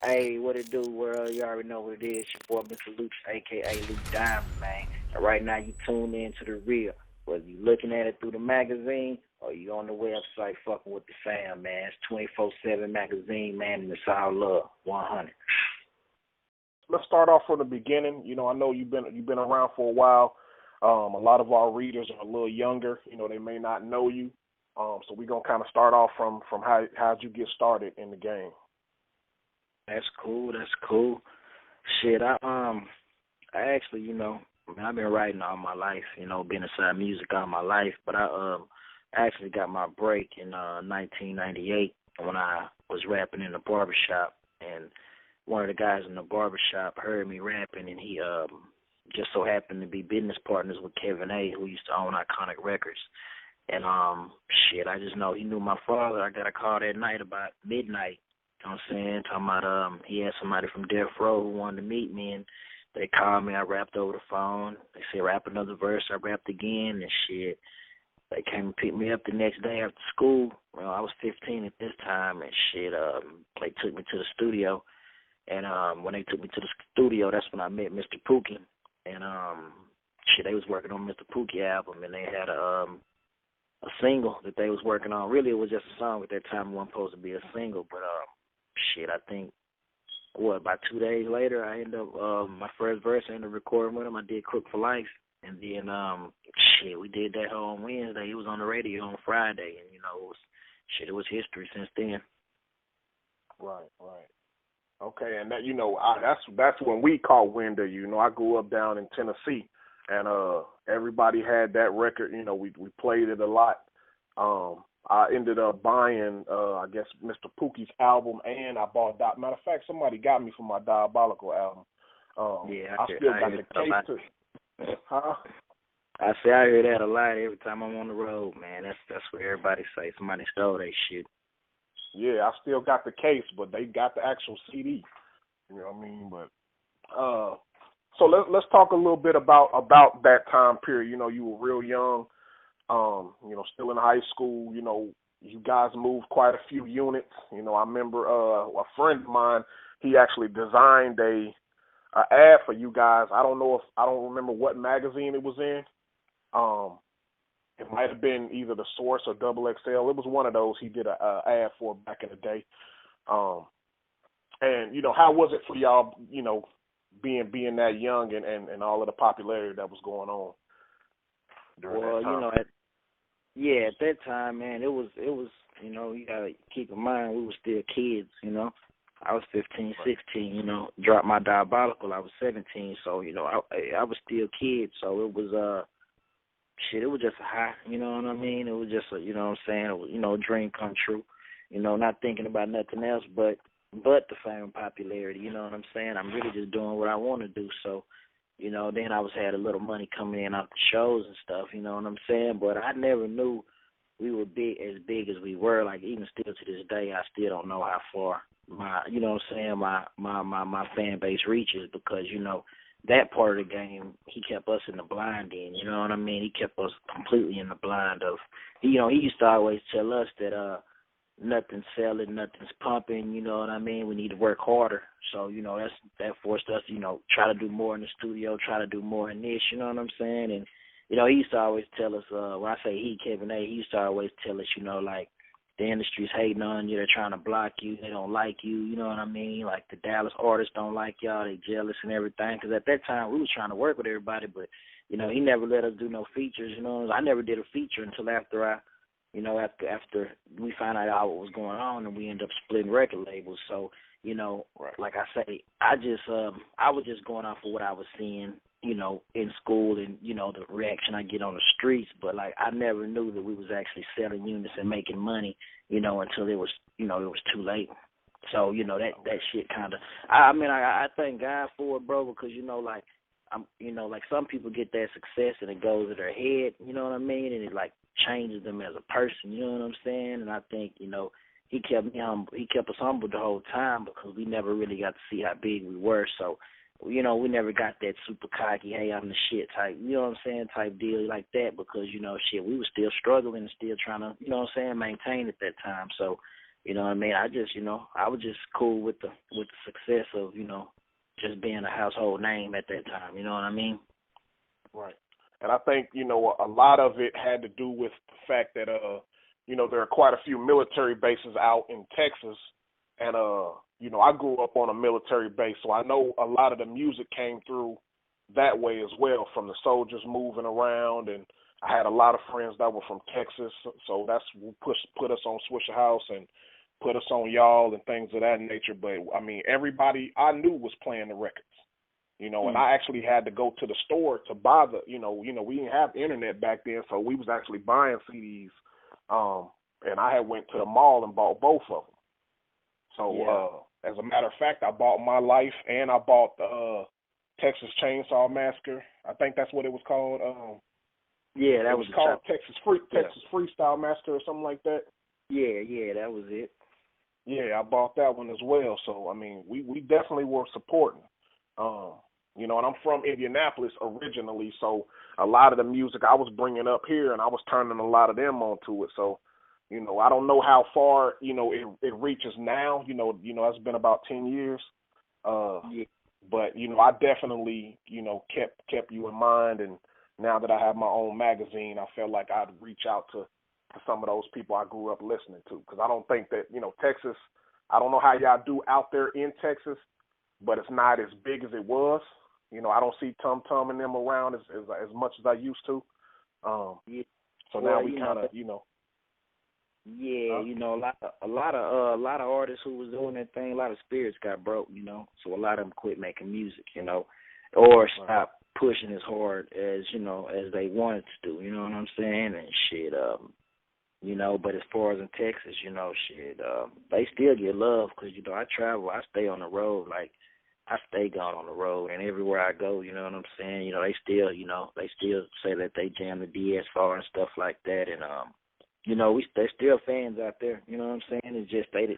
Hey, what it do, world? You already know what it is. Your boy, Mr. Lucci, a.k.a. Luke Diamond, man. And right now, you tuned in to the real. Whether you looking at it through the magazine or you on the website fucking with the fam, man. It's 24/7 Magazine, man, and it's all love, 100. Let's start off from the beginning. I know you've been around for a while. A lot of our readers are a little younger. They may not know you. So we're gonna kind of start off from how'd you get started in the game. That's cool. That's cool. Shit, I actually, I've been writing all my life. Been inside music all my life. But I actually got my break in 1998 when I was rapping in the barbershop, and one of the guys in the barbershop heard me rapping, and he just so happened to be business partners with Kevin A, who used to own Iconic Records. And shit, I just know he knew my father. I got a call that night about midnight. You know what I'm saying? Talking about he had somebody from Death Row who wanted to meet me, and they called me. I rapped over the phone. They said rap another verse. I rapped again, and shit. They came and picked me up the next day after school. Well, I was 15 at this time, and shit. They took me to the studio, and when they took me to the studio, that's when I met Mr. Pookie, and shit, they was working on Mr. Pookie album, and they had a single that they was working on. Really, it was just a song at that time. It wasn't supposed to be a single, but shit, I think, about 2 days later, I ended up, my first verse, I ended up recording with him. I did Crook for Life, and then, shit, we did that on Wednesday. He was on the radio on Friday, and, it was history since then. Right, right. Okay, and that that's when we caught wind of you. I grew up down in Tennessee, and everybody had that record. We played it a lot. I ended up buying, I guess, Mr. Pookie's album, and I bought. Matter of fact, somebody got me for my Diabolical album. Yeah, I still got the case to. Huh? I say I hear that a lot every time I'm on the road, man. That's what everybody say. Somebody stole that shit. Yeah, I still got the case, but they got the actual CD. You know what I mean? But so let's talk a little bit about that time period. You were real young. Still in high school. You guys moved quite a few units. I remember a friend of mine. He actually designed a ad for you guys. I don't remember what magazine it was in. It might have been either The Source or Double XL. It was one of those he did a ad for back in the day. And how was it for y'all? Being that young and all of the popularity that was going on during that time. At that time, man, it was, you gotta keep in mind we were still kids, I was 15, 16, dropped my Diabolical, I was 17, so, I was still kids, so it was, it was just a high, you know what I mean? It was just a, you know what I'm saying, it was, a dream come true, not thinking about nothing else but the fame and popularity, you know what I'm saying? I'm really just doing what I want to do, so, then I had a little money coming in off the shows and stuff, you know what I'm saying? But I never knew we were big as we were. Like, even still to this day, I still don't know how far my fan base reaches because, that part of the game, he kept us in the blind in, you know what I mean? He kept us completely in the blind of, he used to always tell us that, nothing's selling, nothing's pumping, you know what I mean? We need to work harder. So, that forced us, try to do more in the studio, try to do more in this, you know what I'm saying? And, he used to always tell us, when I say he, Kevin A, he used to always tell us, like, the industry's hating on you, they're trying to block you, they don't like you, you know what I mean? Like, the Dallas artists don't like y'all, they jealous and everything. Because at that time, we was trying to work with everybody, but, he never let us do no features, I never did a feature until after after we found out what was going on and we ended up splitting record labels. So, like I say, I was just going off of what I was seeing, in school and, the reaction I get on the streets. But, like, I never knew that we was actually selling units and making money, until it was, it was too late. So, that shit kind of, I thank God for it, bro, because, like, like some people get that success and it goes to their head, you know what I mean? And it, like, changes them as a person, you know what I'm saying? And I think, he kept me humble. He kept us humble the whole time because we never really got to see how big we were. So, we never got that super cocky, hey, I'm the shit type, you know what I'm saying, type deal like that because, we were still struggling and still trying to, maintain at that time. So, You know what I mean? I was just cool with the success of, just being a household name at that time. You know what I mean? Right. And I think, a lot of it had to do with the fact that, there are quite a few military bases out in Texas. And, I grew up on a military base, so I know a lot of the music came through that way as well, from the soldiers moving around. And I had a lot of friends that were from Texas, so that's what put us on Swisher House and put us on Y'all and things of that nature. But, I mean, everybody I knew was playing the records. And I actually had to go to the store to buy we didn't have internet back then, so we was actually buying CDs. And I had went to the mall and bought both of them. So, as a matter of fact, I bought My Life and I bought Texas Chainsaw Massacre. I think that's what it was called. That was called Texas Freestyle Massacre or something like that. Yeah, that was it. Yeah, I bought that one as well. So, I mean, we definitely were supporting. And I'm from Indianapolis originally, so a lot of the music I was bringing up here, and I was turning a lot of them onto it. So, I don't know how far, it reaches now. It's been about 10 years. But, I definitely, kept you in mind. And now that I have my own magazine, I felt like I'd reach out to some of those people I grew up listening to. Because I don't think that, Texas, I don't know how y'all do out there in Texas, but it's not as big as it was. I don't see Tum Tum and them around as much as I used to. So now we kind of, Yeah, a lot of artists who was doing that thing, a lot of spirits got broke, so a lot of them quit making music, or stopped pushing as hard as, as they wanted to do, you know what I'm saying, and shit, but as far as in Texas, they still get love because, I travel, I stay on the road, like, I stay gone on the road, and everywhere I go, you know what I'm saying, they still say that they jam the DSR and stuff like that, and, there's still fans out there, you know what I'm saying? It's just like,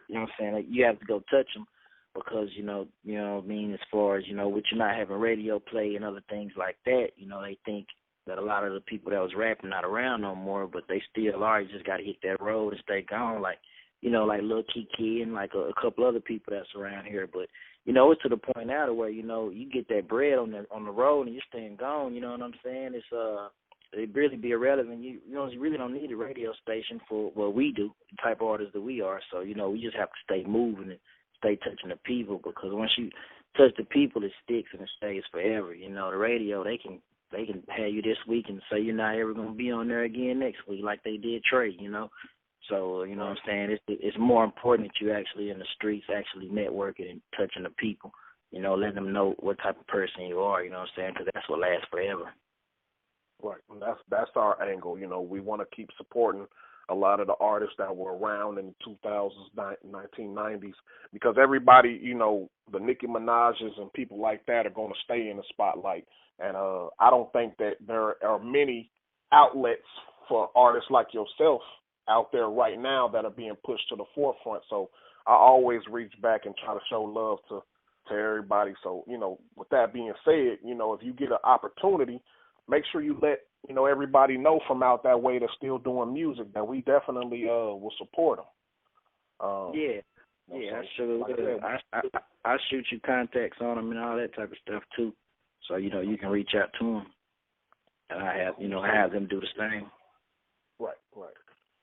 you have to go touch them because, you know what I mean, as far as, with you not having radio play and other things like that, they think that a lot of the people that was rapping not around no more, but they still are. You just got to hit that road and stay gone, like, like Lil Kiki and like a couple other people that's around here. But, it's to the point now to where, you get that bread on the road and you're staying gone, you know what I'm saying? It really be irrelevant. You really don't need a radio station for what we do, the type of artists that we are. So, we just have to stay moving and stay touching the people because once you touch the people, it sticks and it stays forever. The radio, they can have you this week and say you're not ever going to be on there again next week like they did Trey, So, what I'm saying? It's more important that you actually in the streets, actually networking and touching the people, letting them know what type of person you are, you know what I'm saying, because that's what lasts forever. Right, and that's our angle. We want to keep supporting a lot of the artists that were around in the 2000s, 1990s, because everybody, the Nicki Minaj's and people like that are going to stay in the spotlight. And I don't think that there are many outlets for artists like yourself out there right now that are being pushed to the forefront. So I always reach back and try to show love to everybody. So, with that being said, if you get an opportunity, make sure you let, everybody know from out that way that's still doing music that we definitely will support them. I sure will. I shoot you contacts on them and all that type of stuff too. So, you can reach out to them. And I have them do the same. Right.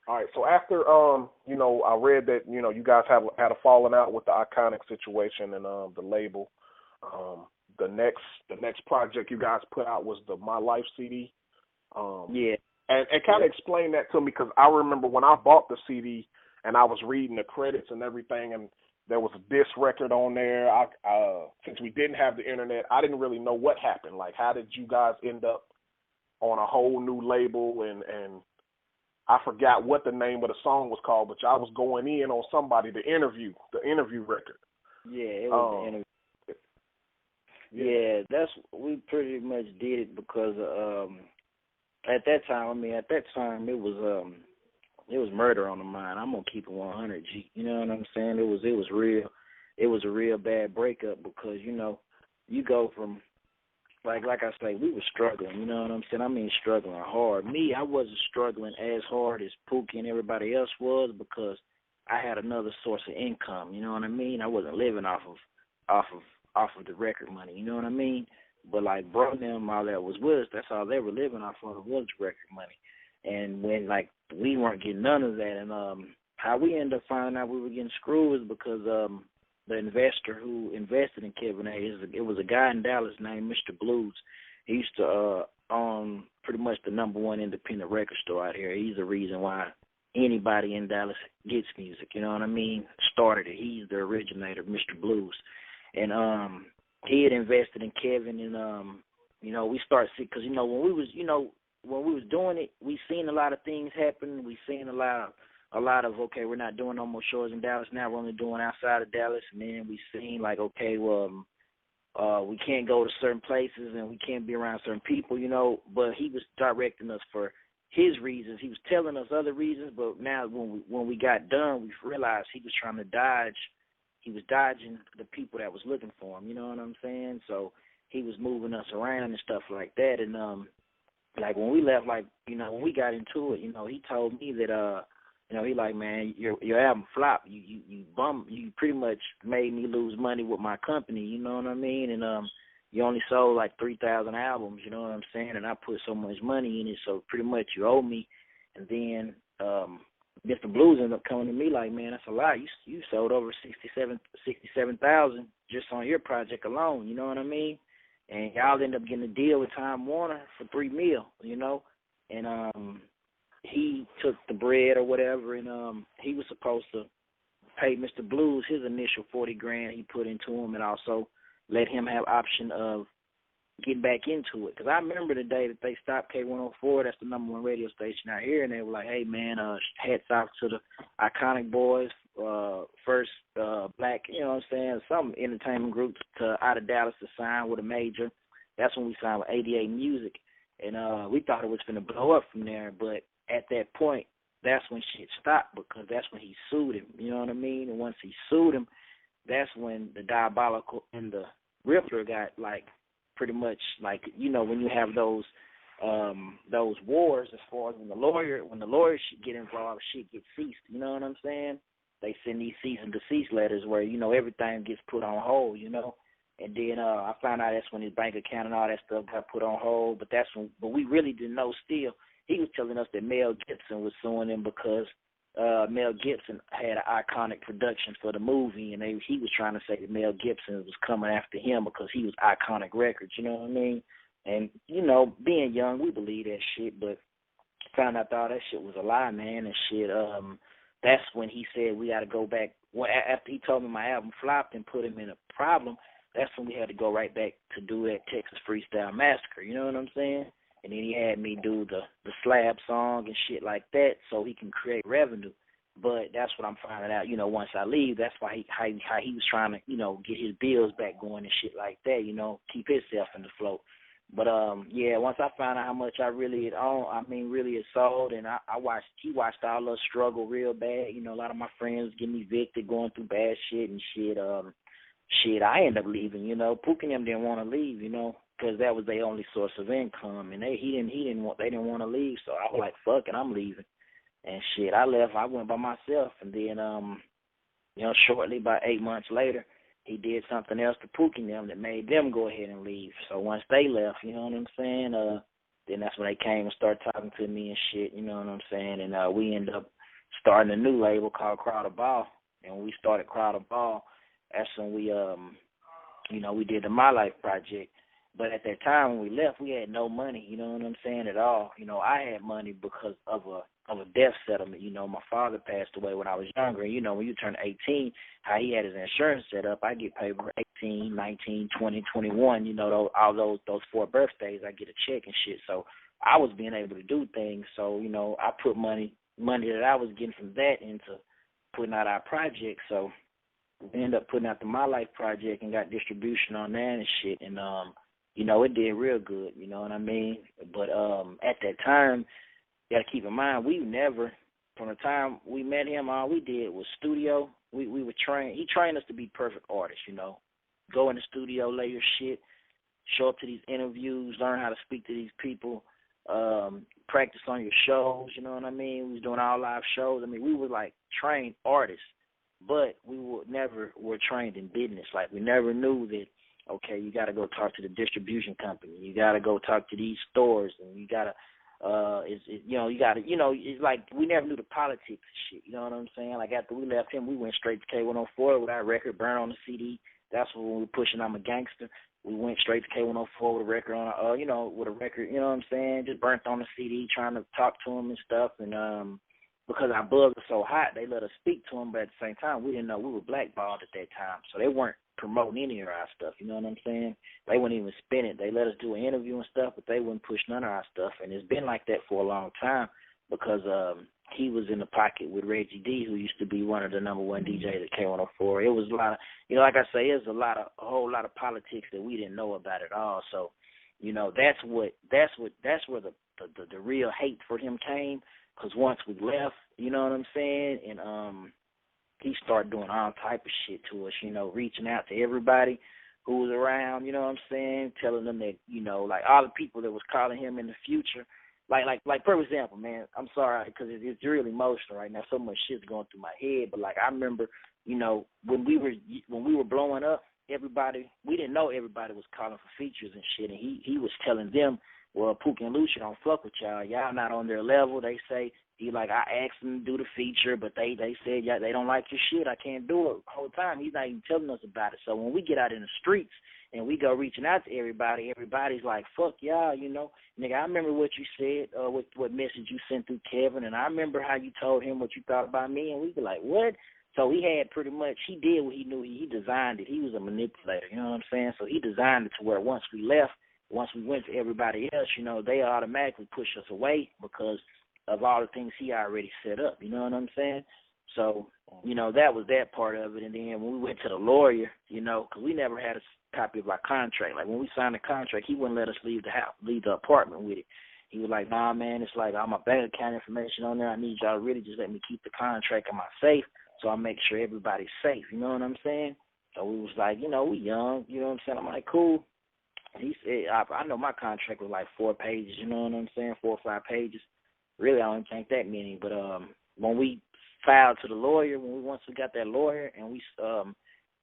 All right, so after, I read that, you guys had a falling out with the Iconic situation and the label. The next project you guys put out was the My Life CD. And kind of explain that to me, because I remember when I bought the CD and I was reading the credits and everything, and there was a diss record on there. Since we didn't have the internet, I didn't really know what happened. Like, how did you guys end up on a whole new label? And I forgot what the name of the song was called, but y'all was going in on somebody, the interview record. Yeah, it was the interview. Yeah, we pretty much did it because at that time it was murder on the mind. I'm gonna keep it 100, G. You know what I'm saying? It was a real bad breakup because you go from like I say, we were struggling. You know what I'm saying? I mean, struggling hard. Me, I wasn't struggling as hard as Pookie and everybody else was because I had another source of income. You know what I mean? I wasn't living off of the record money. You know what I mean? But like bro and them, all that was with us. That's all they were living off of was record money. And when like we weren't getting none of that, and how we ended up finding out we were getting screwed is because the investor who invested in Kevin A. It was a guy in Dallas named Mr. Blues. He used to own pretty much the #1 independent record store out here. He's the reason why anybody in Dallas gets music. You know what I mean? Started it. He's the originator, Mr. Blues, and he had invested in Kevin, and you know, we started see because when we was doing it, we seen a lot of things happen. We seen a lot of okay, we're not doing no more shows in Dallas now. We're only doing outside of Dallas, and then we seen like okay, well, we can't go to certain places and we can't be around certain people, But he was directing us for his reasons. He was telling us other reasons, but now when we got done, we realized he was trying to dodge. He was dodging the people that was looking for him. You know what I'm saying? So he was moving us around and stuff like that. And like when we left, like when we got into it, he told me that he like, man, your album flopped. You pretty much made me lose money with my company. You know what I mean? And you only sold like 3,000 albums. You know what I'm saying? And I put so much money in it, so pretty much you owe me. And then Mr. Blues ended up coming to me like, man, that's a lot. You sold over 67,000 just on your project alone. You know what I mean? And y'all ended up getting a deal with Time Warner for $3 million. And he took the bread or whatever, and he was supposed to pay Mr. Blues his initial $40,000 he put into him, and also let him have option of getting back into it. Because I remember the day that they stopped K104, that's the #1 radio station out here, and they were like, hey, man, hats off to the Iconic Boys, first black, some entertainment groups out of Dallas to sign with a major. That's when we signed with 88 Music, and we thought it was going to blow up from there, but at that point, that's when shit stopped because that's when he sued him. You know what I mean? And once he sued him, that's when the Diabolical and the Rippla got like pretty much like when you have those wars as far as when the lawyers get involved, shit gets ceased. You know what I'm saying? They send these cease and desist letters where everything gets put on hold. And then I found out that's when his bank account and all that stuff got put on hold. But we really didn't know still. He was telling us that Mel Gibson was suing him because Mel Gibson had an iconic production for the movie, and he was trying to say that Mel Gibson was coming after him because he was Iconic Records, you know what I mean? And, being young, we believe that shit, but found out all that shit was a lie, man, and shit. That's when he said we got to go back. Well, after he told me my album flopped and put him in a problem, that's when we had to go right back to do that Texas Freestyle Massacre, you know what I'm saying? And then he had me do the slab song and shit like that so he can create revenue. But that's what I'm finding out, once I leave. That's why how he was trying to, get his bills back going and shit like that, keep himself in the float. But, once I found out how much I really had owned, really had sold, and he watched all us struggle real bad. A lot of my friends getting evicted, going through bad shit and shit. I ended up leaving, Pookie and them didn't want to leave, because that was their only source of income, and they didn't want to leave, so I was like, fuck it, I'm leaving, and shit, I left. I went by myself, and then shortly, about 8 months later, he did something else to Pookie and them that made them go ahead and leave. So once they left, you know what I'm saying, then that's when they came and started talking to me and shit, you know what I'm saying, and we ended up starting a new label called Crowder Ball, and when we started Crowder Ball, that's when we we did the My Life project. But at that time when we left, we had no money, you know what I'm saying, at all. I had money because of a death settlement. My father passed away when I was younger. And, when you turn 18, how he had his insurance set up, I get paid for 18, 19, 20, 21, all those 4 birthdays, I get a check and shit. So I was being able to do things. So, I put money that I was getting from that into putting out our project. So we ended up putting out the My Life project and got distribution on that and shit. And, it did real good, you know what I mean? But at that time, you got to keep in mind, we never, from the time we met him, all we did was studio. We were trained. He trained us to be perfect artists, Go in the studio, lay your shit, show up to these interviews, learn how to speak to these people, practice on your shows, you know what I mean? We was doing all live shows. I mean, we were like trained artists, but we were trained in business. Like, we never knew that, okay, you got to go talk to the distribution company. You got to go talk to these stores, and you got to, it's like we never knew the politics and shit. You know what I'm saying? Like, after we left him, we went straight to K104 with our record, Burn on the CD. That's when we were pushing I'm a Gangster. We went straight to K104 with a record on, with a record, you know what I'm saying? Just burnt on the CD, trying to talk to him and stuff. And because our buzz was so hot, they let us speak to him, but at the same time, we didn't know we were blackballed at that time. So they weren't promoting any of our stuff, you know what I'm saying? They wouldn't even spin it. They let us do an interview and stuff, but they wouldn't push none of our stuff. And it's been like that for a long time because he was in the pocket with Reggie D, who used to be one of the number one DJs at K104. It was a lot of, like I say, it was a whole lot of politics that we didn't know about at all. So, that's where the real hate for him came, because once we left, you know what I'm saying, and he started doing all type of shit to us, reaching out to everybody who was around, you know what I'm saying, telling them that, like all the people that was calling him in the future. Like for example, man, I'm sorry because it's really emotional right now. So much shit's going through my head. But like I remember, when we were blowing up, everybody, we didn't know everybody was calling for features and shit. And he was telling them, well, Pookie and Lucci don't fuck with y'all. Y'all not on their level. They say I asked them to do the feature, but they said they don't like your shit. I can't do it. The whole time he's not even telling us about it. So when we get out in the streets and we go reaching out to everybody, everybody's like, fuck y'all, Nigga, I remember what you said, what message you sent through Kevin, and I remember how you told him what you thought about me, and we be like, what? So he did what he knew. He designed it. He was a manipulator, you know what I'm saying? So he designed it to where once we went to everybody else, they automatically push us away because of all the things he already set up, you know what I'm saying? So, that was that part of it. And then when we went to the lawyer, because we never had a copy of our contract. Like when we signed the contract, he wouldn't let us leave the apartment with it. He was like, nah, man, it's like all my bank account information on there. I need y'all to really just let me keep the contract in my safe so I make sure everybody's safe, you know what I'm saying? So we was like, we young, you know what I'm saying? I'm like, cool. He said, I know my contract was like 4 pages, you know what I'm saying, 4 or 5 pages. Really, I don't think that many. But when we filed to the lawyer, once we got that lawyer and we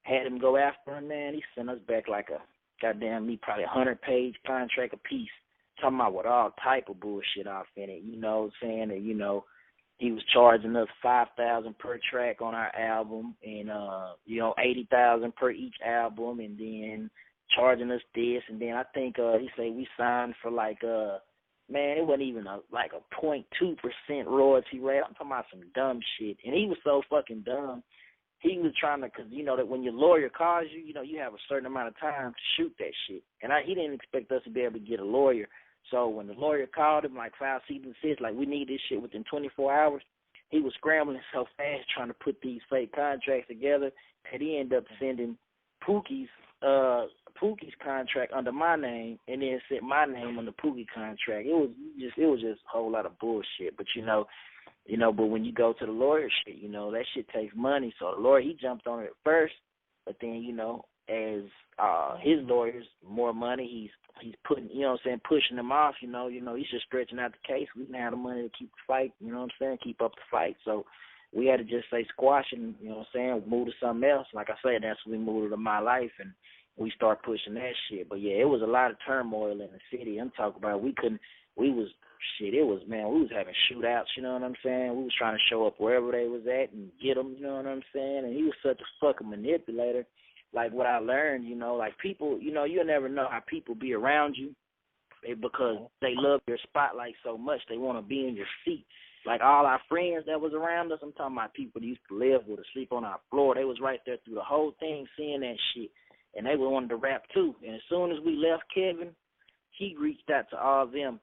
had him go after him, man, he sent us back like a goddamn probably 100-page contract apiece, talking about with all type of bullshit off in it, saying that, he was charging us $5,000 per track on our album and, $80,000 per each album, and then charging us this, and then I think he said we signed for like man, it wasn't even a 0.2% royalty rate. I'm talking about some dumb shit, and he was so fucking dumb. He was trying to, because that when your lawyer calls you, you have a certain amount of time to shoot that shit, and he didn't expect us to be able to get a lawyer. So when the lawyer called him, file season 6, we need this shit within 24 hours, he was scrambling so fast trying to put these fake contracts together, and he ended up sending Pookie's contract under my name, and then set my name on the Pookie contract. It was just a whole lot of bullshit. But but when you go to the lawyer shit, that shit takes money. So the lawyer, he jumped on it first, but then as his lawyers more money, he's putting, pushing them off. He's just stretching out the case. We didn't have the money to keep the fight. Keep up the fight. So we had to just say squash and, move to something else. Like I said, that's when we moved to My Life, and we start pushing that shit. But, yeah, it was a lot of turmoil in the city. I'm talking about we was having shootouts, you know what I'm saying? We was trying to show up wherever they was at and get them, you know what I'm saying? And he was such a fucking manipulator. Like what I learned, people, you'll never know how people be around you because they love your spotlight so much. They want to be in your seat. Like all our friends that was around us, I'm talking about people that used to live with us, sleep on our floor. They was right there through the whole thing, seeing that shit. And they wanted to rap too. And as soon as we left Kevin, he reached out to all them.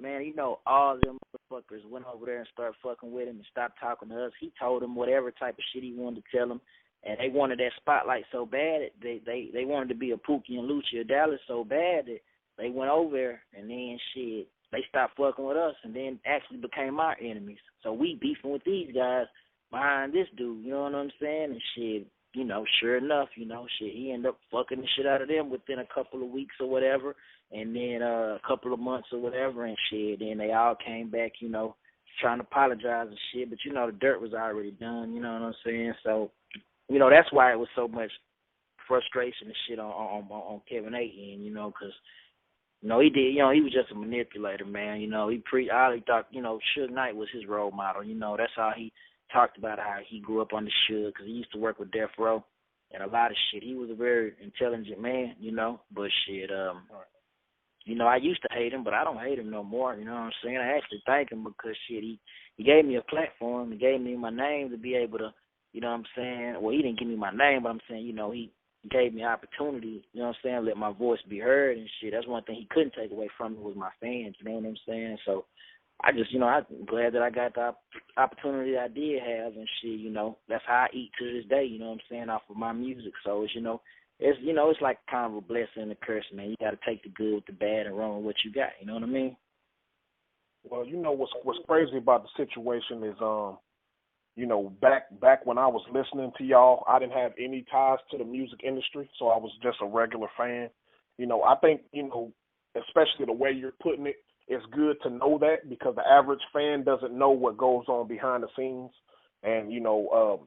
Man, all them motherfuckers went over there and started fucking with him and stopped talking to us. He told them whatever type of shit he wanted to tell them. And they wanted that spotlight so bad, they wanted to be a Pookie and Lucci or Dallas so bad that they went over there and then shit, they stopped fucking with us and then actually became our enemies. So we beefing with these guys behind this dude, you know what I'm saying? And shit, sure enough, shit, he ended up fucking the shit out of them within a couple of weeks or whatever, and then a couple of months or whatever, and shit. Then they all came back, trying to apologize and shit, but the dirt was already done. You know what I'm saying? So, that's why it was so much frustration and shit on Kevin A. end, because. He did. He was just a manipulator, man. He I thought, Suge Knight was his role model. That's how he talked about how he grew up under Suge, because he used to work with Death Row and a lot of shit. He was a very intelligent man, but shit, I used to hate him, but I don't hate him no more. You know what I'm saying? I actually thank him because shit, he gave me a platform. He gave me my name to be able to, you know what I'm saying? Well, he didn't give me my name, but I'm saying, he gave me opportunity, you know what I'm saying, let my voice be heard and shit. That's one thing he couldn't take away from me was my fans, you know what I'm saying? So I just, I'm glad that I got the opportunity I did have and shit, that's how I eat to this day, you know what I'm saying, off of my music. So it's, it's like kind of a blessing and a curse, man. You got to take the good with the bad and run with what you got, you know what I mean? Well, what's crazy about the situation is, back when I was listening to y'all, I didn't have any ties to the music industry, so I was just a regular fan. I think, especially the way you're putting it, it's good to know that because the average fan doesn't know what goes on behind the scenes. And,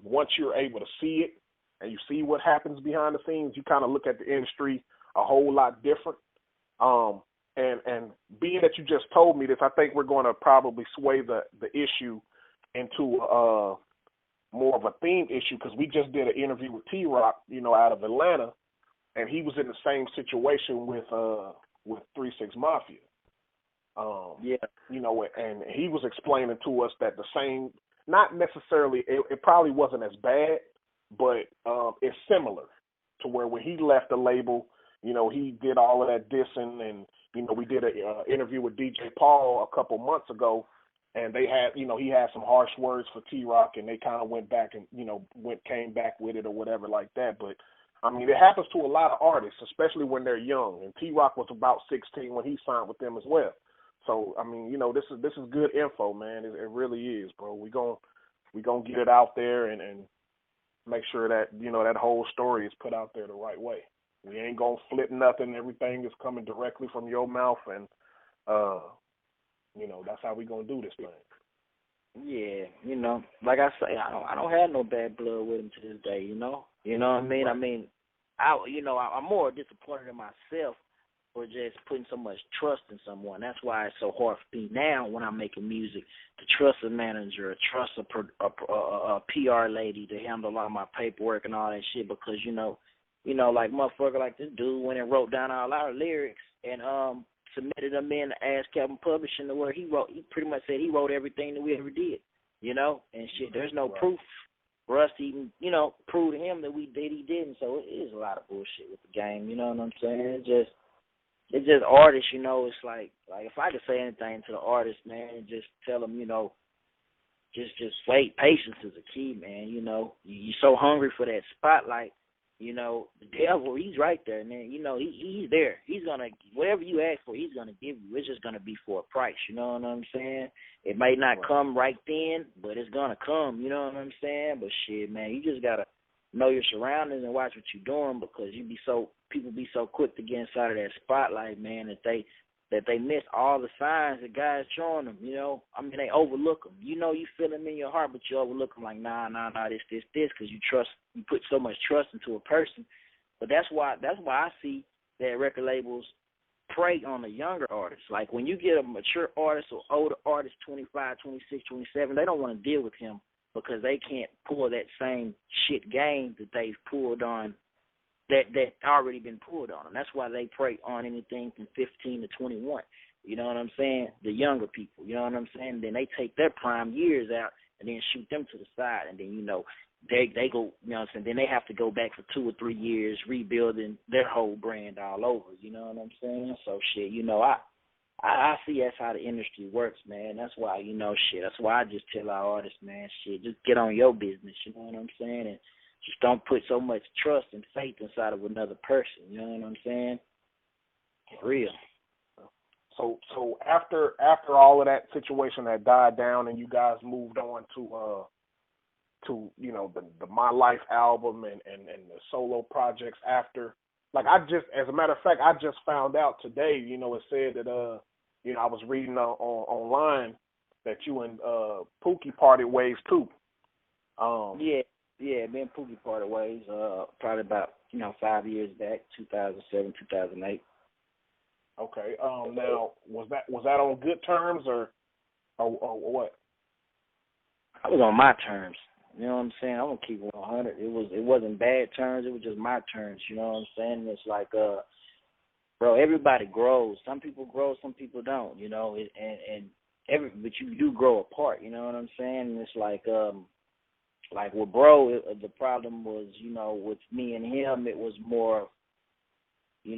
once you're able to see it and you see what happens behind the scenes, you kind of look at the industry a whole lot different. And being that you just told me this, I think we're going to probably sway the issue into more of a theme issue because we just did an interview with T-Rock, out of Atlanta, and he was in the same situation with 3-6 Mafia. Yeah. And he was explaining to us that the same, not necessarily, it probably wasn't as bad, but it's similar to where when he left the label, he did all of that dissing, and we did an interview with DJ Paul a couple months ago. And they had, he had some harsh words for T-Rock, and they kind of went back and, came back with it or whatever like that. But, I mean, it happens to a lot of artists, especially when they're young. And T-Rock was about 16 when he signed with them as well. So, I mean, this is good info, man. It really is, bro. We gonna get it out there and make sure that, that whole story is put out there the right way. We ain't gonna flip nothing. Everything is coming directly from your mouth, and, that's how we gonna do this thing. Yeah, like I say, I don't have no bad blood with him to this day. You know what I mean? Right. I mean, I'm more disappointed in myself for just putting so much trust in someone. That's why it's so hard for me now when I'm making music to trust a manager, trust a PR lady to handle all my paperwork and all that shit because like motherfucker like this dude went and wrote down all our lyrics and submitted them in to ASCAP Publishing to where he pretty much said he wrote everything that we ever did, and shit. There's no proof for us to even, prove to him that he didn't. So it is a lot of bullshit with the game, you know what I'm saying? It's just artists, it's like if I could say anything to the artist, man, just tell them, just wait. Patience is a key, man. You're so hungry for that spotlight. The devil, he's right there, man. He's there. He's going to, whatever you ask for, he's going to give you. It's just going to be for a price, you know what I'm saying? It may not come right then, but it's going to come, you know what I'm saying? But shit, man, you just got to know your surroundings and watch what you're doing because people be so quick to get inside of that spotlight, man, that they miss all the signs that God's showing them, I mean, they overlook them. You feel them in your heart, but you overlook them like, nah, this, because you put so much trust into a person. But that's why I see that record labels prey on the younger artists. Like, when you get a mature artist or older artist, 25, 26, 27, they don't want to deal with him because they can't pull that same shit game that they've pulled on that already been pulled on them. That's why they prey on anything from 15 to 21. You know what I'm saying? The younger people, you know what I'm saying? Then they take their prime years out and then shoot them to the side. And then, they go, you know what I'm saying? Then they have to go back for 2 or 3 years rebuilding their whole brand all over. You know what I'm saying? So, shit, I see that's how the industry works, man. That's why, that's why I just tell our artists, man, shit, just get on your business, you know what I'm saying? And just don't put so much trust and faith inside of another person. You know what I'm saying? For real. So after all of that situation had died down and you guys moved on to to, you know, the My Life album and the solo projects after. Like, as a matter of fact, I just found out today, you know, it said that, you know, I was reading online that you and Pookie parted ways too. Yeah, me and Pookie parted ways, probably about, 5 years back, 2007, 2008. Okay. Now, was that on good terms or what? I was on my terms. You know what I'm saying? I'm gonna keep it 100. It wasn't bad terms. It was just my terms. You know what I'm saying? It's like, bro, everybody grows. Some people grow, some people don't. You know, but you do grow apart. You know what I'm saying? And it's like with bro, the problem was, with me and him, it was more, he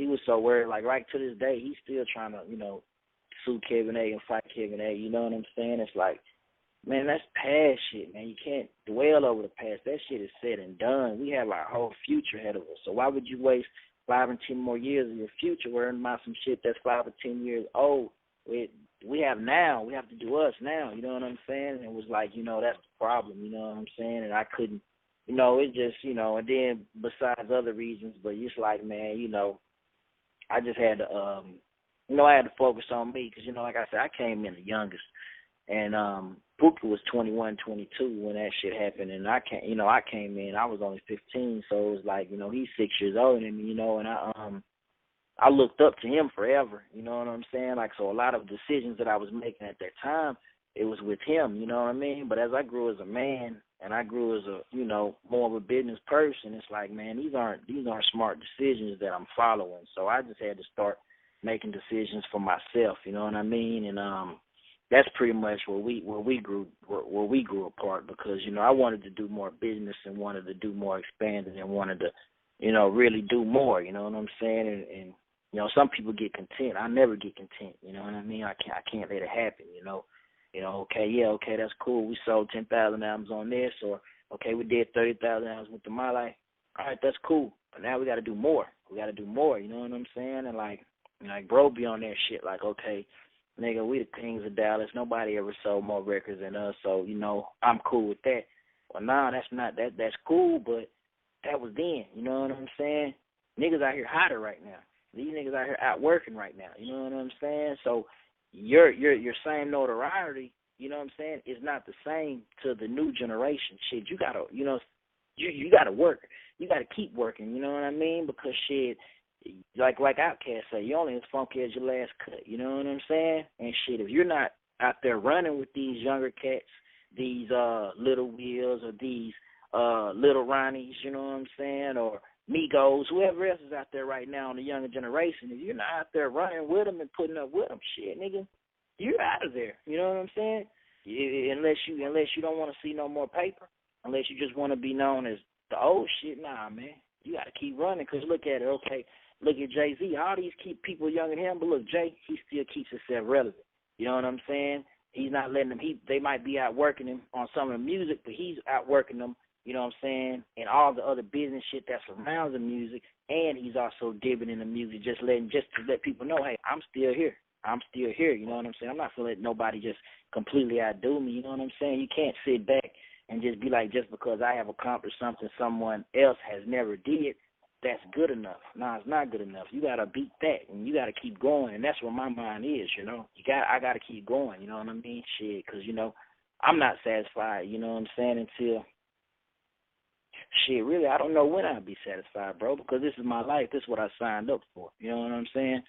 was so worried. Like right to this day, he's still trying to, sue Kevin A and fight Kevin A. You know what I'm saying? It's like, man, that's past shit, man. You can't dwell over the past. That shit is said and done. We have our whole future ahead of us. So why would you waste 5 and 10 more years of your future worrying about some shit that's 5 or 10 years old? We have now. We have to do us now. You know what I'm saying? And it was like, that's the problem. You know what I'm saying? And I couldn't, it just, and then besides other reasons, but it's like, man, I just had to, I had to focus on me because, like I said, I came in the youngest. And Pookie was 21, 22 when that shit happened, and I came in. I was only 15, so it was like, he's 6 years older than me, and I looked up to him forever. You know what I'm saying? Like, so a lot of decisions that I was making at that time, it was with him. You know what I mean? But as I grew as a man, and I grew as a, more of a business person, it's like, man, these aren't smart decisions that I'm following. So I just had to start making decisions for myself. You know what I mean? And that's pretty much where we grew apart because, I wanted to do more business and wanted to do more expanding and wanted to, really do more, you know what I'm saying? And some people get content. I never get content, you know what I mean? I can't let it happen, okay, that's cool. We sold 10,000 albums on this, or okay, we did 30,000 albums with the My Life. All right, that's cool. But now we got to do more. You know what I'm saying? And like bro be on that shit like, okay, nigga, we the kings of Dallas. Nobody ever sold more records than us, so, I'm cool with that. Well, nah, that's cool, but that was then, you know what I'm saying? Niggas out here hotter right now. These niggas out here out working right now, you know what I'm saying? So your same notoriety, you know what I'm saying, is not the same to the new generation. Shit, you gotta, you gotta work. You gotta keep working, you know what I mean? Because shit, like Outkast say, you only as funky as your last cut, you know what I'm saying? And shit, if you're not out there running with these younger cats, these Little Wheels or these Little Ronnies, you know what I'm saying, or Migos, whoever else is out there right now in the younger generation, if you're not out there running with them and putting up with them, shit, nigga, you're out of there, you know what I'm saying? Unless you don't want to see no more paper, unless you just want to be known as the old shit, nah, man, you got to keep running because look at it, okay. Look at Jay-Z. All these keep people younger than him, but look, Jay, he still keeps himself relevant. You know what I'm saying? He's not letting them. They might be outworking him on some of the music, but he's outworking them. You know what I'm saying? And all the other business shit that surrounds the music, and he's also dipping in the music, just to let people know, hey, I'm still here. I'm still here. You know what I'm saying? I'm not gonna let nobody just completely outdo me. You know what I'm saying? You can't sit back and just be like, just because I have accomplished something someone else has never did, that's good enough. No, it's not good enough. You gotta beat that, and you gotta keep going, and that's where my mind is. I gotta keep going. You know what I mean? Shit, because I'm not satisfied. You know what I'm saying? Until shit, really, I don't know when I'll be satisfied, bro. Because this is my life. This is what I signed up for. You know what I'm saying?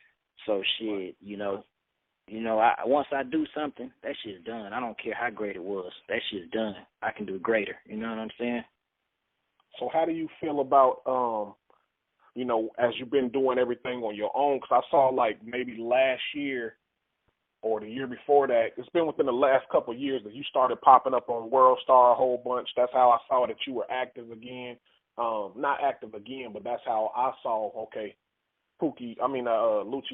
So shit, once I do something, that shit's done. I don't care how great it was. That shit's done. I can do greater. You know what I'm saying? So how do you feel about as you've been doing everything on your own? Because I saw like maybe last year or the year before that, it's been within the last couple of years that you started popping up on World Star a whole bunch. That's how I saw that you were active again. Not active again, but that's how I saw, okay, Lucci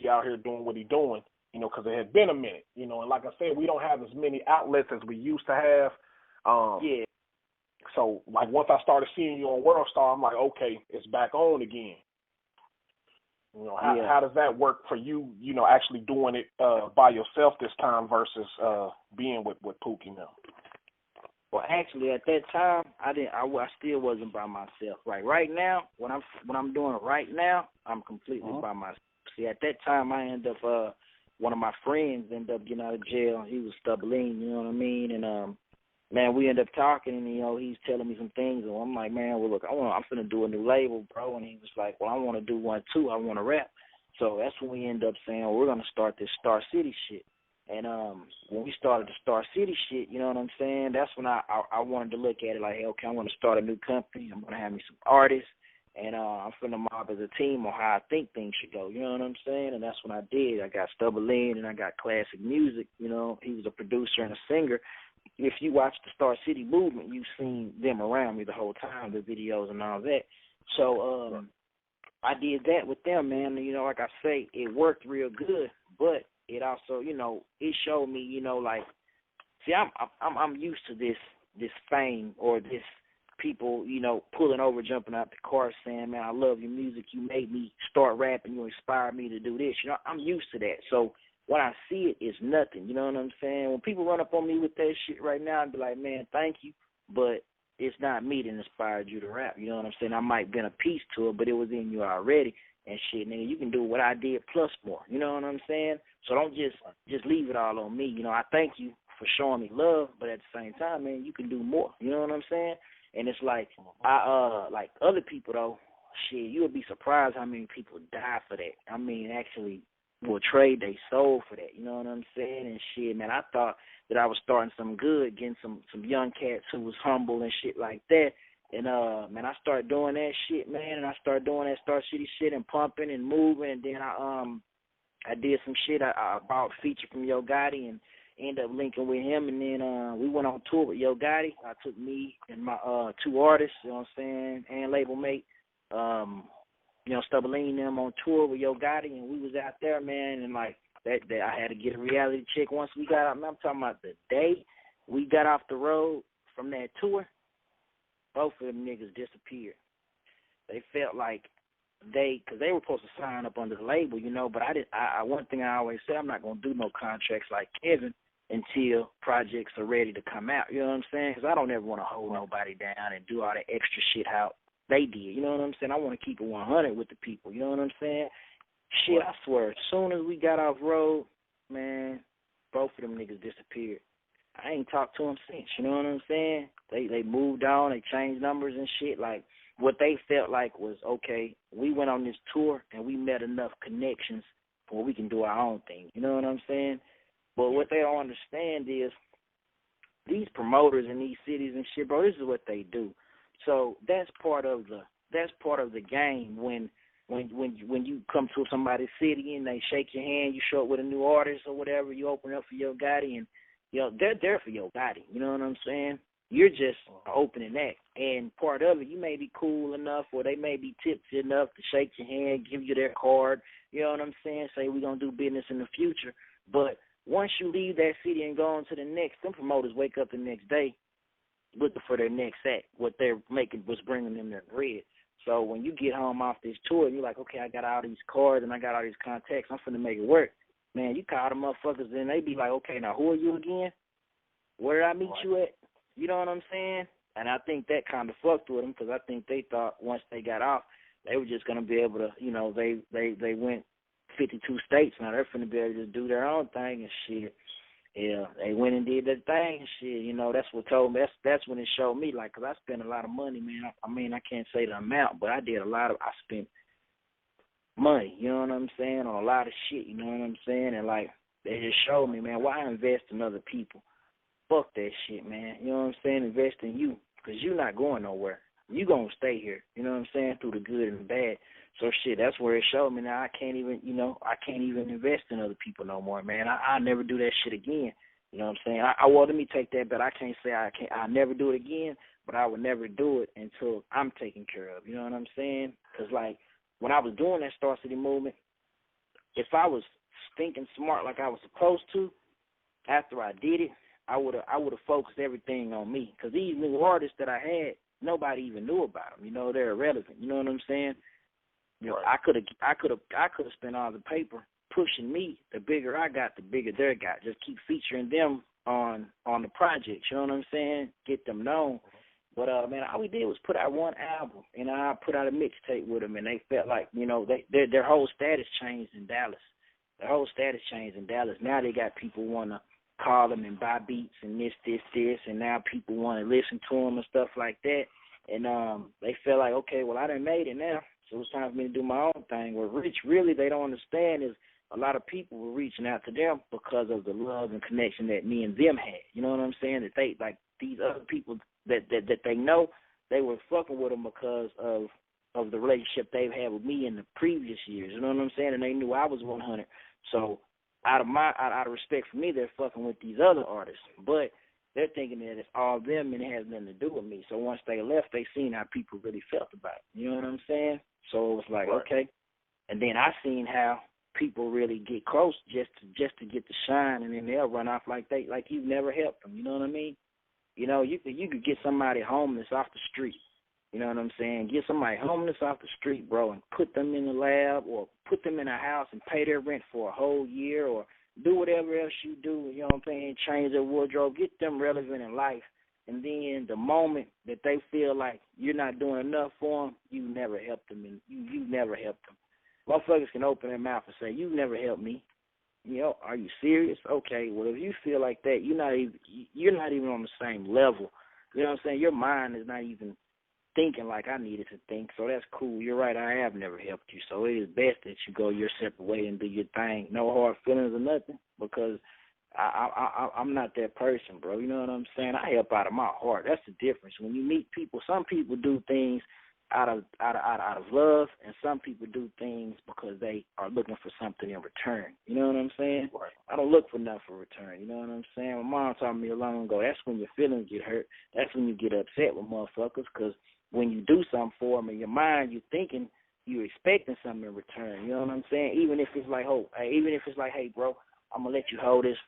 out here doing what he doing, because it had been a minute, and like I said, we don't have as many outlets as we used to have. Yeah. So, like, once I started seeing you on World Star, I'm like, okay, it's back on again. How does that work for you, actually doing it by yourself this time versus being with Pookie now? Well, actually, at that time, I still wasn't by myself. Right now, what I'm doing right now, I'm completely by myself. See, at that time, I ended up one of my friends ended up getting out of jail. He was stumbling, you know what I mean? And man, we ended up talking, and he's telling me some things, and I'm like, man, well, look, I'm finna do a new label, bro. And he was like, well, I want to do one too. I want to rap. So that's when we ended up saying, well, we're gonna start this Star City shit. And when we started the Star City shit, you know what I'm saying? That's when I wanted to look at it like, hey, okay, I want to start a new company. I'm gonna have me some artists, and I'm finna mob as a team on how I think things should go. You know what I'm saying? And that's when I did. I got Stubblein, and I got Classic Music. He was a producer and a singer. If you watch the Star City movement, you've seen them around me the whole time, the videos and all that. So I did that with them, man. Like I say, it worked real good, but it also, it showed me, like, see, I'm used to this fame or this people, pulling over, jumping out the car, saying, man, I love your music. You made me start rapping. You inspired me to do this. I'm used to that. So when I see it, it's nothing. You know what I'm saying? When people run up on me with that shit right now, I'd be like, man, thank you, but it's not me that inspired you to rap. You know what I'm saying? I might have been a piece to it, but it was in you already. And shit, nigga, you can do what I did plus more. You know what I'm saying? So don't just leave it all on me. I thank you for showing me love, but at the same time, man, you can do more. You know what I'm saying? And it's like, like other people though, shit, you would be surprised how many people die for that. I mean, actually will trade their soul for that. You know what I'm saying? And shit, man, I thought that I was starting some good, getting some young cats who was humble and shit like that. And, man, I started doing that shit, man, and I started doing that Star City shit and pumping and moving. And then I did some shit. I bought a feature from Yo Gotti and ended up linking with him. And then we went on tour with Yo Gotti. I took me and my two artists, you know what I'm saying, and label mate, Stubblein them on tour with Yo Gotti. And we was out there, man, and, like, that I had to get a reality check once we got out. Man, I'm talking about the day we got off the road from that tour. Both of them niggas disappeared. They felt like because they were supposed to sign up under the label, but one thing I always say, I'm not going to do no contracts like Kevin until projects are ready to come out, you know what I'm saying? Because I don't ever want to hold nobody down and do all that extra shit how they did, you know what I'm saying? I want to keep it 100 with the people, you know what I'm saying? Shit, I swear, as soon as we got off road, man, both of them niggas disappeared. I ain't talked to them since, you know what I'm saying? They moved on, they changed numbers and shit. Like, what they felt like was, okay, we went on this tour and we met enough connections where we can do our own thing, you know what I'm saying? But what they don't understand is these promoters in these cities and shit, bro, this is what they do. So that's part of the game when you come to somebody's city and they shake your hand, you show up with a new artist or whatever, you open up for Yo Gotti and they're there for Yo Gotti. You know what I'm saying? You're just opening that. And part of it, you may be cool enough or they may be tipsy enough to shake your hand, give you their card. You know what I'm saying? Say we're going to do business in the future. But once you leave that city and go on to the next, them promoters wake up the next day looking for their next act. What they're making was bringing them their bread. So when you get home off this tour and you're like, okay, I got all these cards and I got all these contacts, I'm finna make it work. Man, you call the motherfuckers and they be like, okay, now who are you again? Where did I meet you at? You know what I'm saying? And I think that kind of fucked with them because I think they thought once they got off, they were just going to be able to, they went 52 states. Now they're going to be able to do their own thing and shit. Yeah, they went and did their thing and shit. That's what told me. That's when it showed me, like, because I spent a lot of money, man. I mean, I can't say the amount, but I spent money, you know what I'm saying, on a lot of shit, you know what I'm saying? And, like, they just showed me, man, why invest in other people? Fuck that shit, man. You know what I'm saying? Invest in you because you're not going nowhere. You going to stay here, you know what I'm saying, through the good and the bad. So, shit, that's where it showed me. Now, I can't even invest in other people no more, man. I'll never do that shit again. You know what I'm saying? Let me take that, but I can't say I'll never do it again, but I would never do it until I'm taken care of. You know what I'm saying? Because, like, when I was doing that Star City movement, if I was thinking smart like I was supposed to, after I did it, I would have focused everything on me. Because these new artists that I had, nobody even knew about them. They're irrelevant. You know what I'm saying? I could have spent all the paper pushing me. The bigger I got, the bigger they got. Just keep featuring them on the projects, you know what I'm saying? Get them known. But man, all we did was put out one album, and I put out a mixtape with them, and they felt like, you know, their whole status changed in Dallas. Their whole status changed in Dallas. Now they got people want to call them and buy beats and this, and now people want to listen to them and stuff like that. And they feel like, okay, well, I done made it now, so it's time for me to do my own thing. What Rich really they don't understand is a lot of people were reaching out to them because of the love and connection that me and them had. You know what I'm saying? That they, like, these other people that they know, they were fucking with them because of the relationship they've had with me in the previous years. You know what I'm saying? And they knew I was 100. So out of respect for me, they're fucking with these other artists. But they're thinking that it's all them and it has nothing to do with me. So once they left, they seen how people really felt about it. You know what I'm saying? So it was like, okay. And then I seen how people really get close just to get the shine, and then they'll run off like you've never helped them. You know what I mean? You know, you could get somebody homeless off the street. You know what I'm saying? Get somebody homeless off the street, bro, and put them in the lab or put them in a house and pay their rent for a whole year or do whatever else you do, you know what I'm saying, change their wardrobe, get them relevant in life. And then the moment that they feel like you're not doing enough for them, you never helped them. And you never helped them. Motherfuckers can open their mouth and say, you never helped me. You know, are you serious? Okay, well, if you feel like that, you're not even on the same level. You know what I'm saying? Your mind is not even thinking like I needed to think, so that's cool. You're right, I have never helped you, so it is best that you go your separate way and do your thing. No hard feelings or nothing, because I'm not that person, bro. You know what I'm saying? I help out of my heart. That's the difference. When you meet people, some people do things out of love, and some people do things because they are looking for something in return. You know what I'm saying? Right. I don't look for nothing for return. You know what I'm saying? My mom taught me long ago, that's when your feelings get hurt. That's when you get upset with motherfuckers, because when you do something for them in your mind, you're thinking you're expecting something in return. You know what I'm saying? Even if it's like, hey, bro, I'm going to let you hold this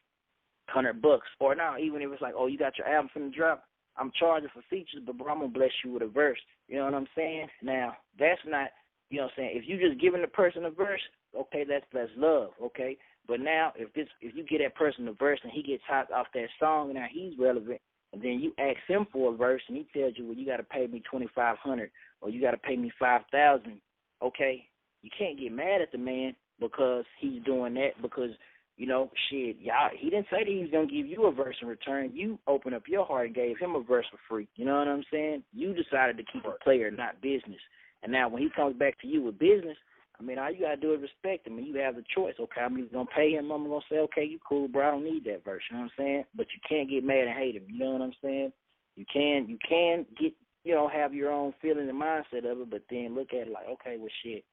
$100. Or now, even if it's like, oh, you got your album finna drop, I'm charging for features, but bro, I'm going to bless you with a verse. You know what I'm saying? Now, that's not, you know what I'm saying, if you just giving the person a verse, okay, that's love, okay? But now, if you get that person a verse and he gets hot off that song and now he's relevant, and then you ask him for a verse and he tells you, well, you got to pay me $2,500 or you got to pay me $5,000, okay? You can't get mad at the man because he's doing that because, you know, shit, y'all, he didn't say that he was going to give you a verse in return. You opened up your heart and gave him a verse for free. You know what I'm saying? You decided to keep it player, not business. And now when he comes back to you with business, I mean, all you got to do is respect him, and you have the choice. Okay, I'm either going to pay him, I'm going to say, okay, you cool, bro, I don't need that verse. You know what I'm saying? But you can't get mad and hate him. You know what I'm saying? You can get, you know, have your own feeling and mindset of it, but then look at it like, okay, well, shit,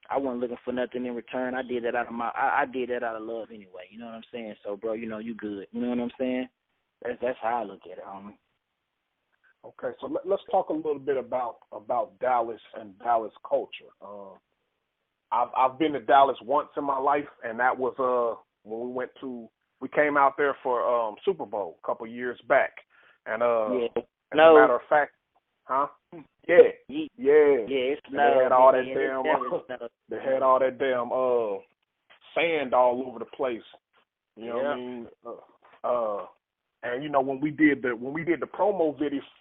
I wasn't looking for nothing in return. I did that out of I did that out of love anyway. You know what I'm saying? So, bro, you know, you good. You know what I'm saying? That's how I look at it, homie. Okay, so let's talk a little bit about Dallas and Dallas culture. I've been to Dallas once in my life, and that was when we came out there for Super Bowl a couple years back. And as a matter of fact, huh? Yeah. It's they had all that they had all that damn sand all over the place. You know what I mean? And you know, when we did the promo